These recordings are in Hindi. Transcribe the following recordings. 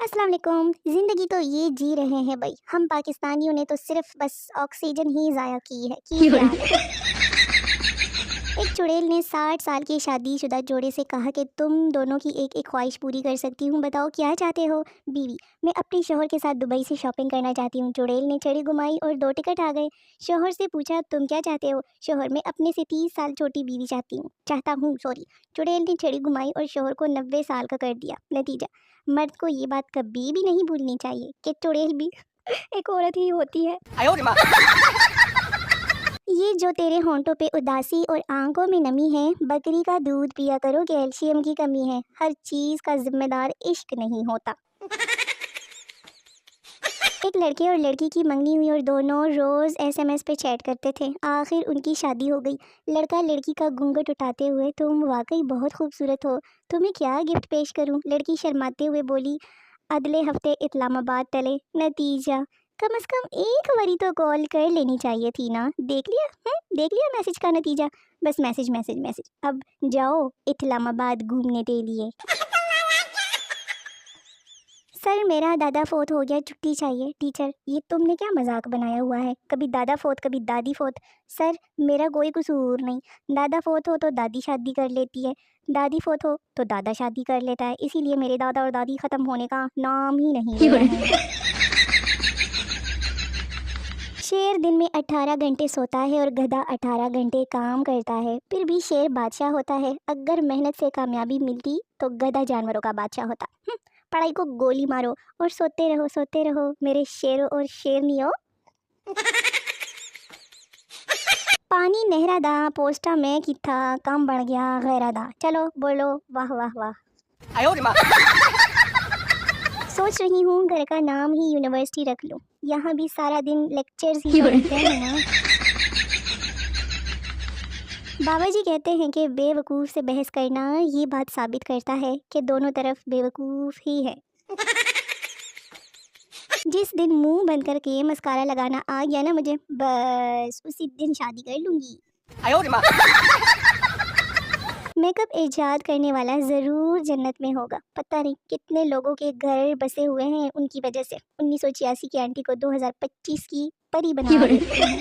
अस्सलाम वालेकुम। ज़िंदगी तो ये जी रहे हैं भाई, हम पाकिस्तानियों ने तो सिर्फ बस ऑक्सीजन ही ज़ाया की है। की ख्याल है। एक चुड़ैल ने 60 साल के शादीशुदा जोड़े से कहा कि तुम दोनों की एक एक ख्वाहिश पूरी कर सकती हूँ, बताओ क्या चाहते हो। बीवी: मैं अपने शोहर के साथ दुबई से शॉपिंग करना चाहती हूँ। चुड़ैल ने छड़ी घुमाई और 2 टिकट आ गए। शोहर से पूछा तुम क्या चाहते हो। शोहर: मैं अपने से 30 साल छोटी बीवी चाहता हूँ सॉरी। चुड़ैल ने छड़ी घुमाई और शोहर को 90 साल का कर दिया। नतीजा: मर्द को ये बात कभी भी नहीं भूलनी चाहिए कि चुड़ैल भी एक औरत ही होती है। ये जो तेरे होंठों पे उदासी और आंखों में नमी है, बकरी का दूध पिया करो, कैल्शियम की कमी है। हर चीज का जिम्मेदार इश्क नहीं होता। एक लड़के और लड़की की मंगनी हुई और दोनों रोज एसएमएस पे चैट करते थे। आखिर उनकी शादी हो गई। लड़का लड़की का घूंघट उठाते हुए: तुम वाकई बहुत खूबसूरत हो, तुम्हें क्या गिफ्ट पेश करूं। लड़की शर्माते हुए बोली: अगले हफ्ते इस्लामाबाद तले। नतीजा: कम से कम एक बारी तो कॉल कर लेनी चाहिए थी ना। देख लिया? देख लिया मैसेज का नतीजा? बस मैसेज मैसेज मैसेज। अब जाओ इस्लामाबाद घूमने के लिए। सर मेरा दादा फोत हो गया, छुट्टी चाहिए। टीचर: ये तुमने क्या मजाक बनाया हुआ है, कभी दादा फोत कभी दादी फोत। सर मेरा कोई कसूर नहीं, दादा फोत हो तो दादी शादी कर लेती है, दादी फोत हो तो दादा शादी कर लेता है, इसीलिए मेरे दादा और दादी खत्म होने का नाम ही नहीं ले रहे हैं। शेर दिन में 18 घंटे सोता है और गधा 18 घंटे काम करता है, फिर भी शेर बादशाह होता है। अगर मेहनत से कामयाबी मिलती तो गधा जानवरों का बादशाह होता। पढ़ाई को गोली मारो और सोते रहो मेरे शेरों और शेरनियों। पानी नहरा दा पोस्टा में किथा, काम बढ़ गया गैरा दा। चलो बोलो वाह वाह वाह। सोच रही हूँ घर का नाम ही यूनिवर्सिटी रख लूँ, यहाँ भी सारा दिन लेक्चर्स ही होते हैं ना। बाबा जी कहते हैं कि बेवकूफ़ से बहस करना ये बात साबित करता है कि दोनों तरफ बेवकूफ़ ही है। जिस दिन मुंह बंद करके मस्कारा लगाना आ गया ना मुझे, बस उसी दिन शादी कर लूंगी। मेकअप इजाद करने वाला ज़रूर जन्नत में होगा। पता नहीं कितने लोगों के घर बसे हुए हैं उनकी वजह से। 1986 की आंटी को 2025 की परी बना देते हैं।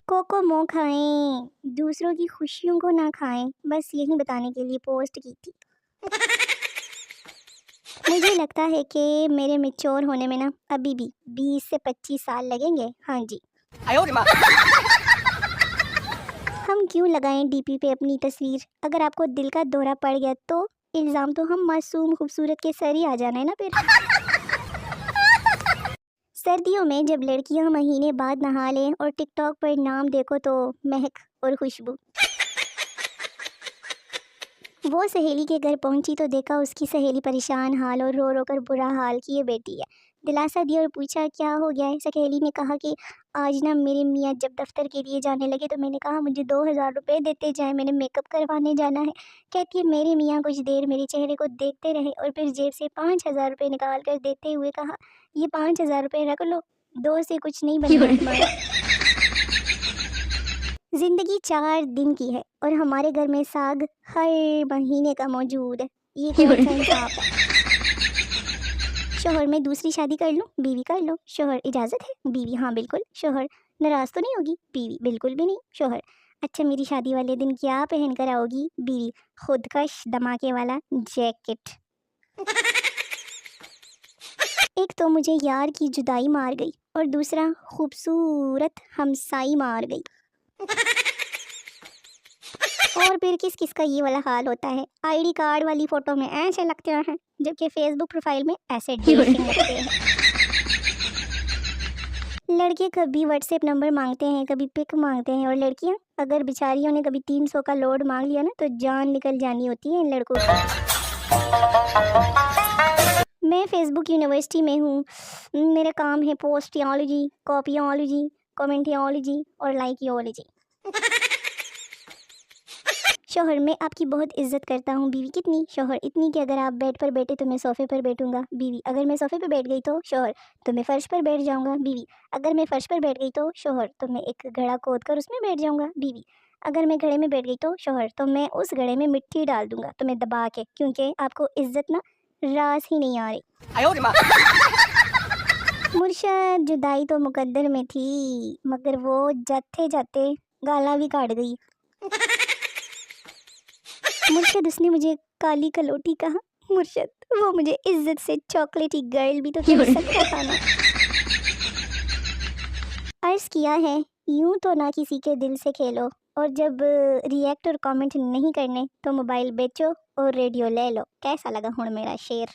कोको मो खाएं, दूसरों की खुशियों को ना खाएं, बस यही बताने के लिए पोस्ट की थी। मुझे लगता है कि मेरे मैच्योर होने में ना अभी भी 20 से 25 साल लगेंगे। हाँ जी। हम क्यों लगाएं डीपी पे अपनी तस्वीर, अगर आपको दिल का दौरा पड़ गया तो इल्ज़ाम तो हम मासूम खूबसूरत के सर ही आ जाना है ना फिर। सर्दियों में जब लड़कियां महीने बाद नहा लें और टिकटॉक पर नाम देखो तो महक और खुशबू। वो सहेली के घर पहुंची तो देखा उसकी सहेली परेशान हाल और रो रो कर बुरा हाल किए बैठी है। दिलासा दिया और पूछा क्या हो गया है। सहेली ने कहा कि आज ना मेरे मियाँ जब दफ्तर के लिए जाने लगे तो मैंने कहा मुझे 2000 रुपये देते जाए, मैंने मेकअप करवाने जाना है। कहती है मेरे मियाँ कुछ देर मेरे चेहरे को देखते रहे और फिर जेब से 5000 रुपये निकाल कर देते हुए कहा ये 5000 रुपये रख लो, 2 से कुछ नहीं बनेगा तुम्हारा। जिंदगी 4 दिन की है और हमारे घर में साग हर महीने का मौजूद है। ये कौन सा इंसाफ है। शोहर मैं दूसरी शादी कर लूं, बीवी कर लो। शोहर इजाज़त है। बीवी हाँ बिल्कुल। शोहर नाराज़ तो नहीं होगी। बीवी बिल्कुल भी नहीं। शोहर अच्छा मेरी शादी वाले दिन क्या पहन कर आओगी। बीवी खुदकश धमाके वाला जैकेट। एक तो मुझे यार की जुदाई मार गई और दूसरा खूबसूरत हमसाई मार गई। और फिर किस किस का ये वाला हाल होता है, आईडी कार्ड वाली फोटो में ऐसे लगते हैं जबकि फेसबुक प्रोफाइल में ऐसे डेटिंग लगते हैं। लड़के कभी व्हाट्सएप नंबर मांगते हैं, कभी पिक मांगते हैं और लड़कियां अगर बेचारियों ने कभी 300 का लोड मांग लिया ना तो जान निकल जानी होती है इन लड़कों की। मैं फेसबुक यूनिवर्सिटी में हूँ, मेरा काम है पोस्टियोलॉजी, कॉपियोलॉजी, कमेंटियोलॉजी और लाइकियोलॉजी। शोहर मैं आपकी बहुत इज्जत करता हूँ। बीवी कितनी। शोहर इतनी कि अगर आप बेड पर बैठे तो मैं सोफ़े पर बैठूंगा। बीवी अगर मैं सोफ़े पर बैठ गई तो। शोहर तो मैं फ़र्श पर बैठ जाऊंगा। बीवी अगर मैं फ़र्श पर बैठ गई तो। शोहर तो मैं एक घड़ा खोद कर उसमें बैठ जाऊंगा। बीवी अगर मैं घड़े में बैठ गई तो। शोहर तो मैं उस घड़े में मिट्टी डाल दूंगा तुम्हें दबा के, क्योंकि आपको इज्जत ना रास ही नहीं आ रही। मुर्शद जुदाई तो मुकद्दर में थी, मगर वो जाते जाते गाला भी काट गई। मुर्शद उसने मुझे काली कलोटी कहा। मुर्शद वो मुझे इज्जत से चॉकलेटी गर्ल भी तो कह सकता था ना। अर्ज किया है, यूं तो ना किसी के दिल से खेलो, और जब रिएक्ट और कमेंट नहीं करने तो मोबाइल बेचो और रेडियो ले लो। कैसा लगा हुण मेरा शेर?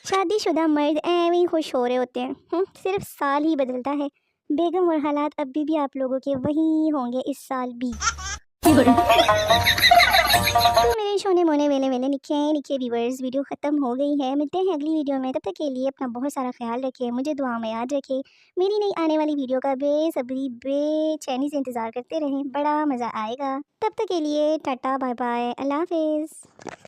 शादीशुदा मर्द ऐਵੇਂ ही खुश हो रहे होते हैं। सिर्फ साल ही बदलता है। बेगम और हालात अभी भी आप लोगों के वही होंगे इस साल भी। तो मेरे सोने मोने वेले वेले निके व्यूअर्स, वीडियो ख़त्म हो गई है। मिलते हैं अगली वीडियो में, तब तक के लिए अपना बहुत सारा ख्याल रखें, मुझे दुआ में याद रखें। मेरी नई आने वाली वीडियो का बेसब्री बेचैनी से इंतज़ार करते रहें, बड़ा मज़ा आएगा। तब तक के लिए टाटा बाय बाय, अल्लाह हाफिज़।